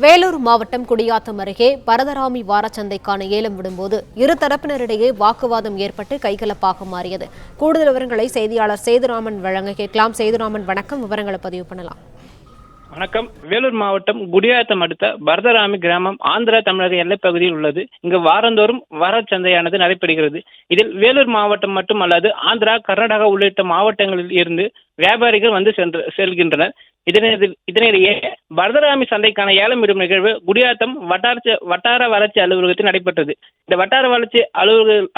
வேலூர் மாவட்டம் குடியாத்தம் அருகே பரதராமி வாரச்சந்தைக்கான ஏலம் விடும்போது இரு தரப்பினரிடையே வாக்குவாதம் ஏற்பட்டு கைகலப்பாக மாறியது. கூடுதல் விவரங்களை செய்தியாளர் சேதுராமன் வழங்க கேட்கலாம். சேதுராமன், வணக்கம். விவரங்களை பதிவு பண்ணலாம். வணக்கம். வேலூர் மாவட்டம் குடியாத்தம் அடுத்த பரதராமி கிராமம் ஆந்திரா தமிழக எல்லைப் பகுதியில் உள்ளது. இங்கு வாரந்தோறும் வாரச்சந்தையானது நடைபெறுகிறது. இதில் வேலூர் மாவட்டம் மட்டுமல்லாது ஆந்திரா, கர்நாடகா உள்ளிட்ட மாவட்டங்களில் இருந்து வியாபாரிகள் வந்து செல்கின்றனர். இதனிடையே பரதராமி சந்தைக்கான ஏலமிடும் நிகழ்வு குடியாத்தம் வட்டார வளர்ச்சி அலுவலகத்தில் நடைபெற்றது. இந்த வட்டார வளர்ச்சி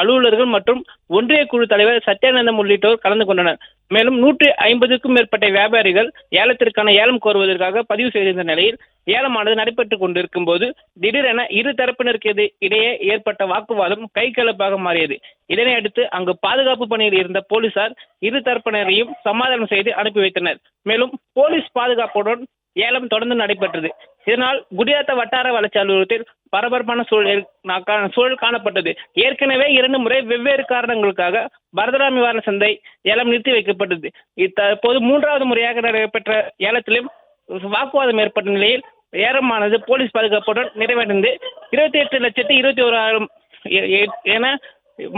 அலுவலர்கள் மற்றும் ஒன்றிய குழு தலைவர் சத்யானந்தம் உள்ளிட்டோர் கலந்து கொண்டனர். மேலும் 150க்கும் மேற்பட்ட வியாபாரிகள் ஏலத்திற்கான ஏலம் கோருவதற்காக பதிவு செய்திருந்த நிலையில் ஏலமானது நடைபெற்றுக் கொண்டிருக்கும் போது திடீரென இரு தரப்பினருக்கு இடையே ஏற்பட்ட வாக்குவாதம் கைகலப்பாக மாறியது. இதனை அடுத்து அங்கு பாதுகாப்பு பணியில் இருந்த போலீசார் இரு தரப்பினரையும் சமாதானம் செய்து அனுப்பி வைத்தனர். மேலும் போலீஸ் பாதுகாப்புடன் ஏலம் தொடர்ந்து நடைபெற்றது. இதனால் குடியாத்த வட்டார வளர்ச்சி அலுவலகத்தில் பரபரப்பான சூழல் காணப்பட்டது. ஏற்கனவே 2 முறை வெவ்வேறு காரணங்களுக்காக பரதராமி வார சந்தை ஏலம் நிறுத்தி வைக்கப்பட்டது. தற்போது 3வது முறையாக நடைபெற்ற ஏலத்திலும் வாக்குவாதம் ஏற்பட்ட நிலையில் ஏலமானது போலீஸ் பாதுகாப்புடன் நிறைவடைந்து 28,21,000 என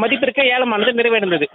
மதிப்பிற்கு ஏலமானது நிறைவடைந்தது.